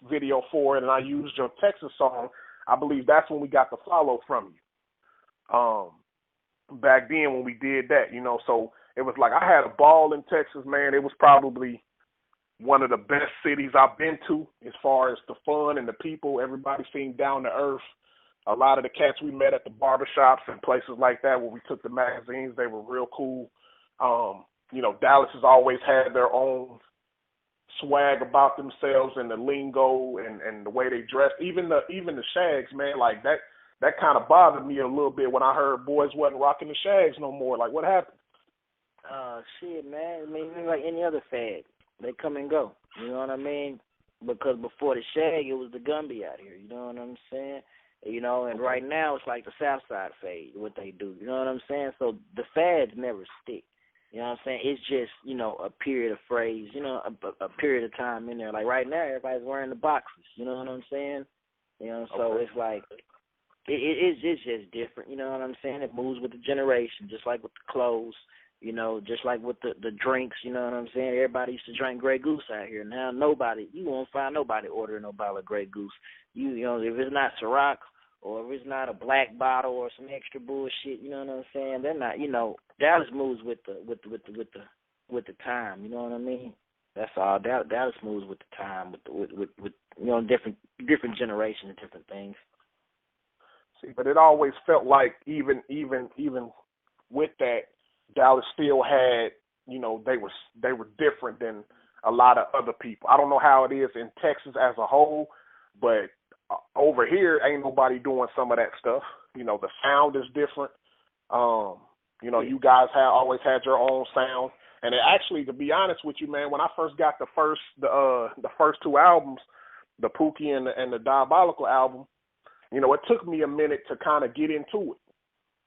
video for it, and I used your Texas song, I believe that's when we got the follow from you. Back then when we did that, you know, so it was like I had a ball in Texas, man. It was probably one of the best cities I've been to as far as the fun and the people. Everybody seemed down to earth. A lot of the cats we met at the barbershops and places like that where we took the magazines, they were real cool. You know, Dallas has always had their own swag about themselves and the lingo and the way they dressed. Even the Shags, man, like that kind of bothered me a little bit when I heard boys wasn't rocking the Shags no more. Like, what happened? Shit, man. I mean, like any other fad. They come and go. You know what I mean? Because before the Shag, it was the Gumby out here. You know what I'm saying? You know, and right now it's like the Southside fade, what they do. You know what I'm saying? So the fads never stick. You know what I'm saying? It's just, you know, a period of phrase, you know, a period of time in there. Like right now, everybody's wearing the boxes. You know what I'm saying? You know, so it's like, it's just different. You know what I'm saying? It moves with the generation, just like with the clothes. You know, just like with the drinks, you know what I'm saying? Everybody used to drink Grey Goose out here. Now you won't find nobody ordering no bottle of Grey Goose. You know, if it's not Ciroc or if it's not a black bottle or some extra bullshit, you know what I'm saying? They're not, you know, Dallas moves with the time, you know what I mean? That's all. Dallas moves with the time, with you know, different generations and different things. See, but it always felt like even with that, Dallas still had, you know, they were different than a lot of other people. I don't know how it is in Texas as a whole, but over here ain't nobody doing some of that stuff. You know, the sound is different. You know, you guys always had your own sound. And it actually, to be honest with you, man, when I first got the first two albums, the Pookie and the Diabolical album, you know, it took me a minute to kind of get into it,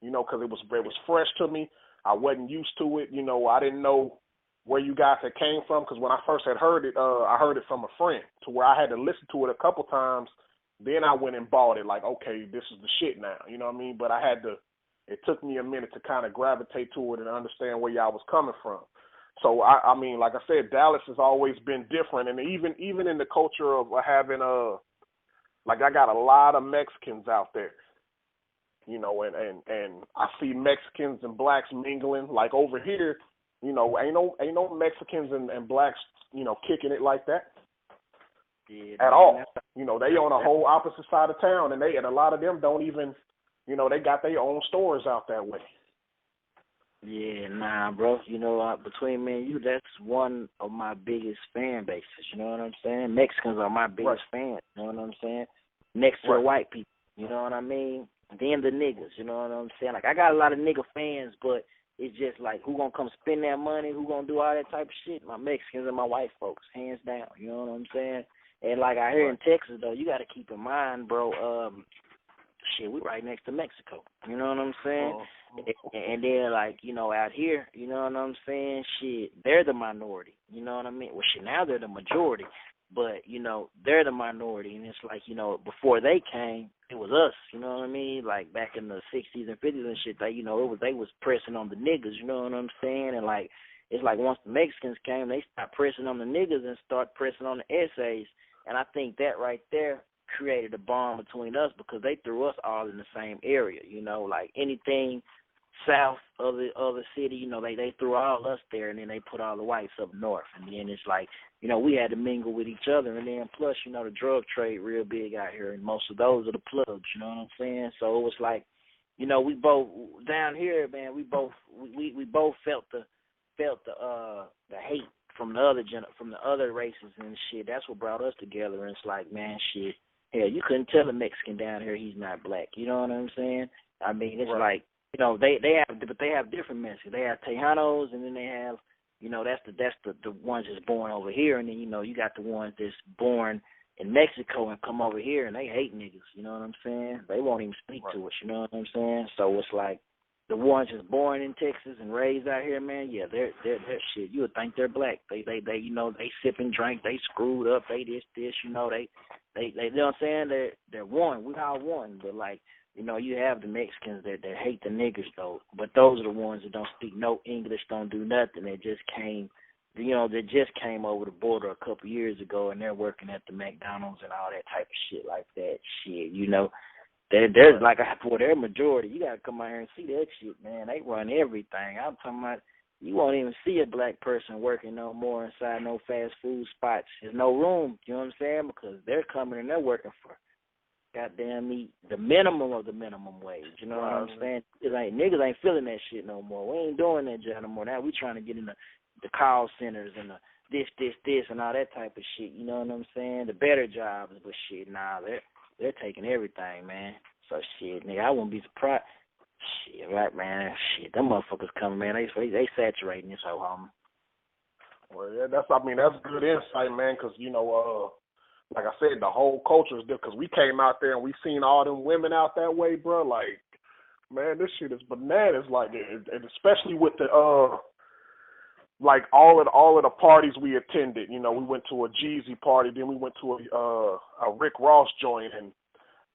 you know, because it was fresh to me. I wasn't used to it. You know, I didn't know where you guys had came from, because when I first had heard it, I heard it from a friend, to where I had to listen to it a couple times. Then I went and bought it, like, okay, this is the shit now. You know what I mean? But it took me a minute to kind of gravitate to it and understand where y'all was coming from. So, I mean, like I said, Dallas has always been different. And even in the culture of having, like, I got a lot of Mexicans out there, you know, and I see Mexicans and blacks mingling. Like over here, you know, ain't no Mexicans and blacks, you know, kicking it like that. Yeah, at all. You know, they on a whole opposite side of town, and a lot of them don't even, you know, they got their own stores out that way. Yeah, nah, bro. You know, between me and you, that's one of my biggest fan bases. You know what I'm saying? Mexicans are my biggest fans. You know what I'm saying? Next to the white people. You know what I mean? Then the niggas. You know what I'm saying? Like, I got a lot of nigga fans, but it's just like, who gonna come spend that money? Who gonna do all that type of shit? My Mexicans and my white folks, hands down. You know what I'm saying? And like I hear in Texas, though, you got to keep in mind, bro. Shit, we right next to Mexico. You know what I'm saying? And then, like, you know, out here, you know what I'm saying? Shit, they're the minority. You know what I mean? Well, shit, now they're the majority. But, you know, they're the minority. And it's like, you know, before they came, it was us. You know what I mean? Like, back in the 60s and 50s and shit, they, you know, they was pressing on the niggas. You know what I'm saying? And, like, it's like once the Mexicans came, they stopped pressing on the niggas and start pressing on the essays. And I think that right there created a bond between us, because they threw us all in the same area, you know, like anything south of the city, you know, they threw all us there, and then they put all the whites up north. And then it's like, you know, we had to mingle with each other. And then plus, you know, the drug trade real big out here, and most of those are the plugs, you know what I'm saying? So it was like, you know, we both down here, man, we both felt the hate from the other races and shit. That's what brought us together. And it's like, man, shit, hell, you couldn't tell a Mexican down here he's not black. You know what I'm saying? I mean, it's like, you know, they have different Mexicans. They have Tejanos, and then they have, you know, that's the ones that's born over here, and then, you know, you got the ones that's born in Mexico and come over here and they hate niggas. You know what I'm saying? They won't even speak to us. You know what I'm saying? So it's like, the ones that's born in Texas and raised out here, man, yeah, they're shit. You would think they're black. They you know, they sip and drink, they screwed up, they this, you know, they you know what I'm saying? They're one. We all one. But like, you know, you have the Mexicans that hate the niggas though. But those are the ones that don't speak no English, don't do nothing. They just came over the border a couple years ago, and they're working at the McDonald's and all that type of shit like that. Shit, you know. There's like for their majority, you gotta come out here and see that shit, man. They run everything. I'm talking about, you won't even see a black person working no more inside no fast food spots. There's no room, you know what I'm saying? Because they're coming and they're working for goddamn the minimum of the minimum wage. You know what I'm saying? Niggas ain't feeling that shit no more. We ain't doing that shit no more. Now we trying to get in the call centers and the this and all that type of shit. You know what I'm saying? The better jobs, but shit, nah, they're taking everything, man. So shit, nigga, I wouldn't be surprised. Shit, right, man. Shit, them motherfuckers coming, man. They saturating this whole home. Well, yeah, that's good insight, man. Because you know, like I said, the whole culture is different. Because we came out there and we seen all them women out that way, bro. Like, man, this shit is bananas. Like, and especially with the like all of the parties we attended. You know, we went to a Jeezy party, then we went to a Rick Ross joint, and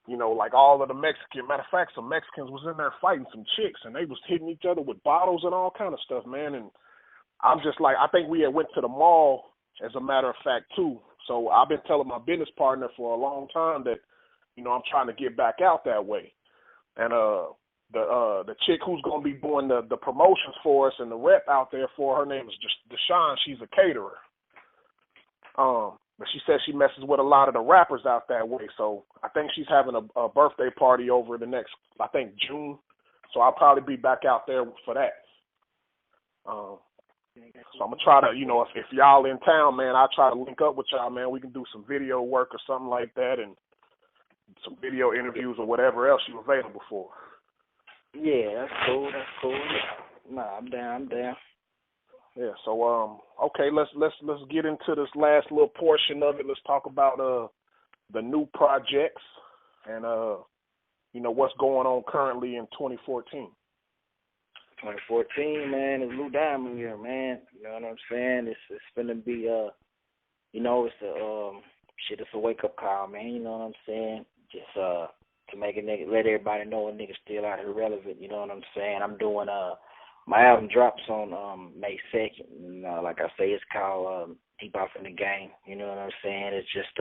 you know, like all of the Mexican, matter of fact, some Mexicans was in there fighting some chicks, and they was hitting each other with bottles and all kind of stuff, man. And I'm just like, I think we had went to the mall, as a matter of fact, too. So I've been telling my business partner for a long time that, you know, I'm trying to get back out that way. And the chick who's gonna be doing the promotions for us and the rep out there for her name is Deshawn. She's a caterer. But she says she messes with a lot of the rappers out that way. So I think she's having a birthday party over the next, I think, June. So I'll probably be back out there for that. So I'm gonna try to, you know, if y'all in town, man, I'll try to link up with y'all, man. We can do some video work or something like that, and some video interviews or whatever else you're available for. Yeah, that's cool. That's cool. Nah, I'm down. Yeah. So okay, let's get into this last little portion of it. Let's talk about the new projects and you know, what's going on currently in 2014. 2014, man, it's Lou Diamond year, man. You know what I'm saying? It's finna be you know, it's it's a wake up call, man. You know what I'm saying? Just to make a nigga, let everybody know a nigga still out here relevant. You know what I'm saying? I'm doing my album drops on May 2nd. You know, like I say, it's called Deep Off in the Game. You know what I'm saying? It's just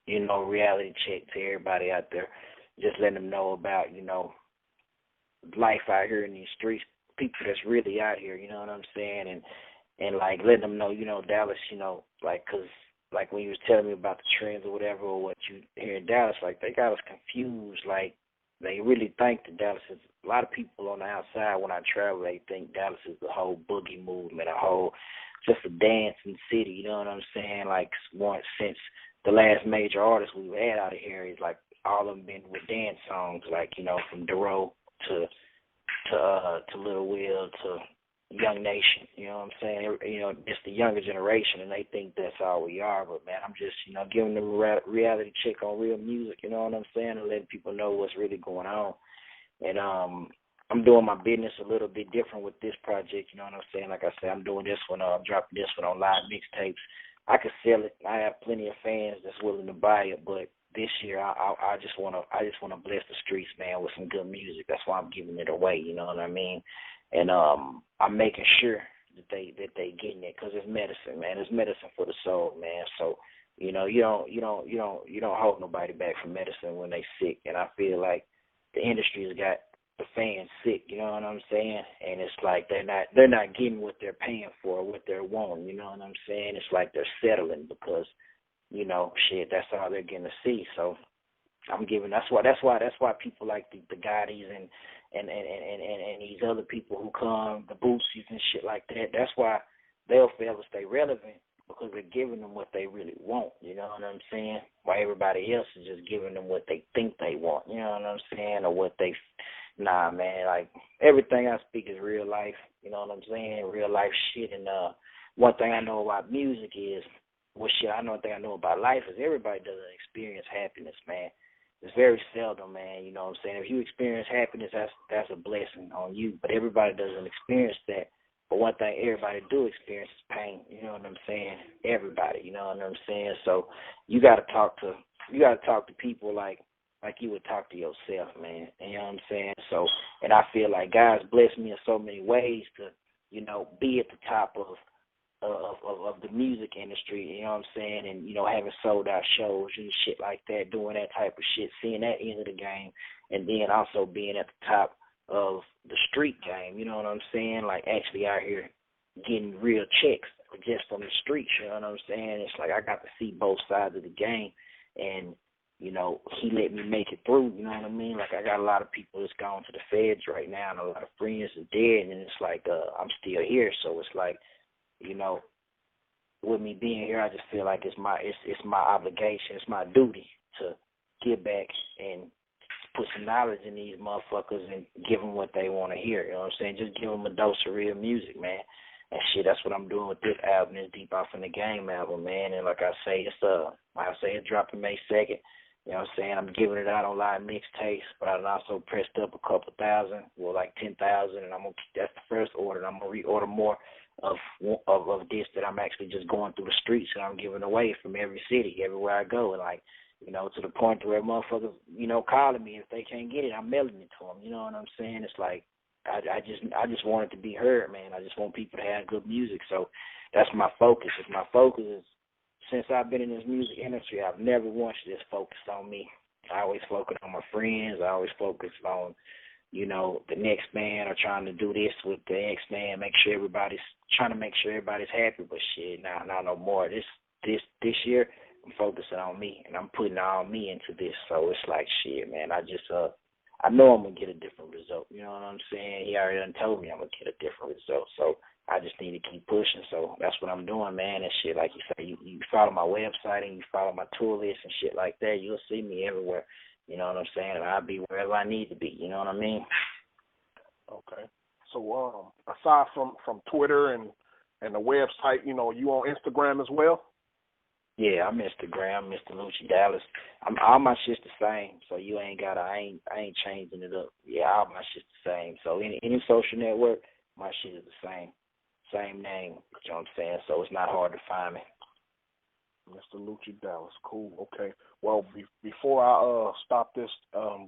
you know, reality check to everybody out there. Just letting them know about, you know, life out here in these streets, people that's really out here, you know what I'm saying, and like letting them know, you know, Dallas, you know, like, cause like when you was telling me about the trends or whatever, or what you hear in Dallas, like they got us confused, like they really think that Dallas is, a lot of people on the outside when I travel, they think Dallas is the whole boogie movement, a whole, just a dancing city, you know what I'm saying, like once since the last major artist we've had out of here is like all of them been with dance songs, like, you know, from Dero to Lil Will to Young Nation, you know what I'm saying? You know, it's the younger generation, and they think that's all we are. But man, I'm just, you know, giving them a reality check on real music, you know what I'm saying, and letting people know what's really going on. And I'm doing my business a little bit different with this project, you know what I'm saying? Like I said, I'm doing this one, I'm dropping this one on live mixtapes. I could sell it. I have plenty of fans that's willing to buy it, but this year I just wanna bless the streets, man, with some good music. That's why I'm giving it away. You know what I mean? And I'm making sure that they getting it, because it's medicine, man. It's medicine for the soul, man. So you know, you don't hold nobody back from medicine when they sick. And I feel like the industry has got the fans sick. You know what I'm saying? And it's like they're not getting what they're paying for, what they're wanting. You know what I'm saying? It's like they're settling because, you know, shit, that's all they're getting to see. So I'm giving. That's why people like the Gottis and these other people who come, the Boosies and shit like that. That's why they'll forever stay relevant, because they're giving them what they really want. You know what I'm saying? While everybody else is just giving them what they think they want. You know what I'm saying? Or what they. Nah, man. Like everything I speak is real life. You know what I'm saying? Real life shit. And one thing I know about music is. Well, shit, one thing I know about life is everybody doesn't experience happiness, man. It's very seldom, man, you know what I'm saying? If you experience happiness, that's a blessing on you, but everybody doesn't experience that. But one thing everybody do experience is pain, you know what I'm saying? Everybody, you know what I'm saying? So you gotta talk to people like you would talk to yourself, man. You know what I'm saying? So, and I feel like God's blessed me in so many ways to, you know, be at the top of the music industry, you know what I'm saying, and, you know, having sold out shows and shit like that, doing that type of shit, seeing that end of the game, and then also being at the top of the street game, you know what I'm saying, like actually out here getting real checks just from the streets, you know what I'm saying. It's like I got to see both sides of the game, and, you know, he let me make it through, you know what I mean. Like I got a lot of people that's gone to the feds right now, and a lot of friends are dead, and it's like I'm still here, so it's like, you know, with me being here, I just feel like it's my obligation, it's my duty to give back and put some knowledge in these motherfuckers and give them what they want to hear. You know what I'm saying? Just give them a dose of real music, man. And shit, that's what I'm doing with this album, this Deep Off in the Game album, man. And like I say, it's dropping May 2nd. You know what I'm saying? I'm giving it out on live mixtapes, but I also pressed up a couple thousand, well, like 10,000, and that's the first order. And I'm gonna reorder more of this that I'm actually just going through the streets and I'm giving away from every city, everywhere I go. And like, You know, to the point where motherfuckers, you know, calling me if they can't get it, I'm mailing it to them. You know what I'm saying? It's like I just want it to be heard, man. I just want people to have good music. So that's my focus. If my focus is, since I've been in this music industry, I've never once just focused on me. I always focus on my friends. I always focus on, you know, the next man or trying to do this with the next man, trying to make sure everybody's happy. But shit, now no more. This year, I'm focusing on me, and I'm putting all me into this. So it's like, shit, man, I know I'm going to get a different result. You know what I'm saying? He already done told me I'm going to get a different result. So I just need to keep pushing. So that's what I'm doing, man. And shit, like you say, you follow my website and you follow my tour list and shit like that, you'll see me everywhere. You know what I'm saying? And I'll be wherever I need to be. You know what I mean? Okay. So aside from Twitter and the website, you know, you on Instagram as well? Yeah, I'm Instagram, Mr. Lucci Dallas. All my shit's the same, so you ain't gotta. I ain't changing it up. Yeah, all my shit's the same. So any social network, my shit is the same name. You know what I'm saying? So it's not hard to find me. Mr. Lucci Dallas, cool. Okay. Well, before I stop this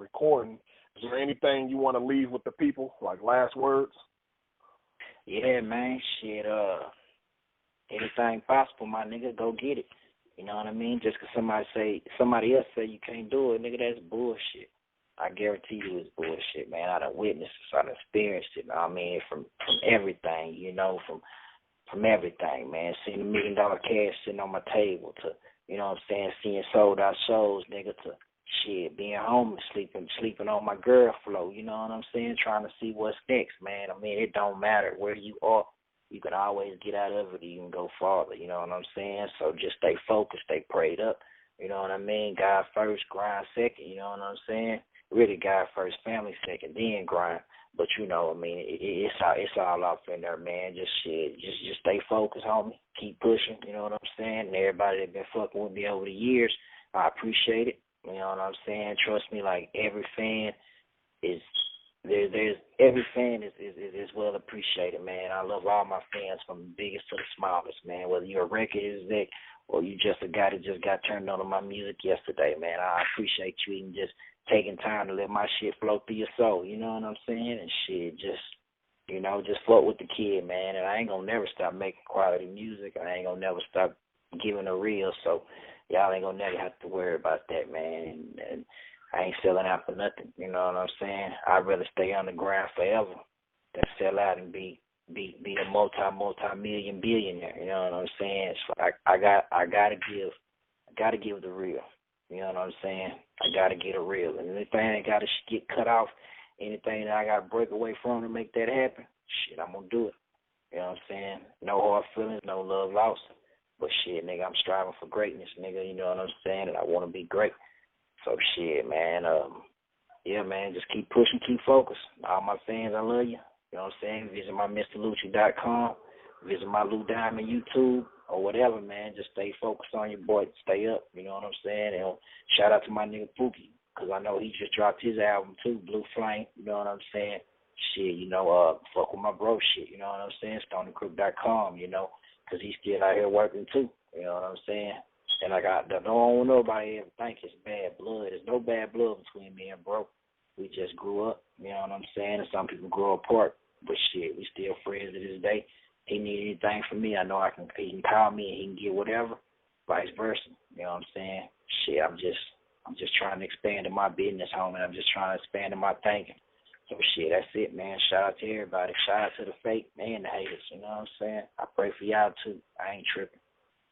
recording, is there anything you want to leave with the people, like last words? Yeah, man. Shit. Anything possible, my nigga, go get it. You know what I mean? Just 'cause somebody else say you can't do it, nigga, that's bullshit. I guarantee you it's bullshit, man. I done witnessed it, I done experienced it. I mean, from everything, you know, from everything, man. Seeing $1 million cash sitting on my table to, you know what I'm saying, seeing sold out shows, nigga, to shit, being homeless, sleeping on my girl floor, you know what I'm saying? Trying to see what's next, man. I mean, it don't matter where you are. You can always get out of it. You can go farther. You know what I'm saying? So just stay focused, stay prayed up. You know what I mean? God first, grind second. You know what I'm saying? Really, God first, family second, then grind. But you know, I mean, it's all off in there, man. Just shit, just stay focused, homie. Keep pushing. You know what I'm saying? And everybody that been fucking with me over the years, I appreciate it. You know what I'm saying? Trust me, like every fan is. There's every fan is well appreciated, man. I love all my fans from the biggest to the smallest, man. Whether you're a record exec or you just a guy that just got turned on to my music yesterday, man. I appreciate you even just taking time to let my shit flow through your soul. You know what I'm saying? And shit, just float with the kid, man. And I ain't gonna never stop making quality music. I ain't gonna never stop giving a real. So y'all ain't gonna never have to worry about that, man. And I ain't selling out for nothing, you know what I'm saying? I'd rather stay on the ground forever than sell out and be a multi-million billionaire, you know what I'm saying? It's like I gotta give the real, you know what I'm saying? I gotta get a real, and anything that gotta get cut off, anything that I gotta break away from to make that happen, shit, I'm gonna do it. You know what I'm saying? No hard feelings, no love lost, but shit, nigga, I'm striving for greatness, nigga. You know what I'm saying? And I want to be great. So shit, man. Yeah, man. Just keep pushing, keep focused. All my fans, I love you. You know what I'm saying? Visit my MrLucci.com. Visit my Lou Diamond YouTube or whatever, man. Just stay focused on your boy. Stay up. You know what I'm saying? And shout out to my nigga Pookie, because I know he just dropped his album too, Blue Flame. You know what I'm saying? Shit, you know, fuck with my bro shit. You know what I'm saying? StonyCrook.com, you know, because he's still out here working too. You know what I'm saying? And I don't want nobody ever think it's bad blood. There's no bad blood between me and bro. We just grew up, you know what I'm saying? And some people grow apart. But shit, we still friends to this day. He need anything from me, I know he can call me and he can get whatever, vice versa. You know what I'm saying? Shit, I'm just trying to expand in my business, homie. I'm just trying to expand in my thinking. So shit, that's it, man. Shout out to everybody. Shout out to the fake and the haters, you know what I'm saying? I pray for y'all too. I ain't tripping.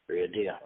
Real deal.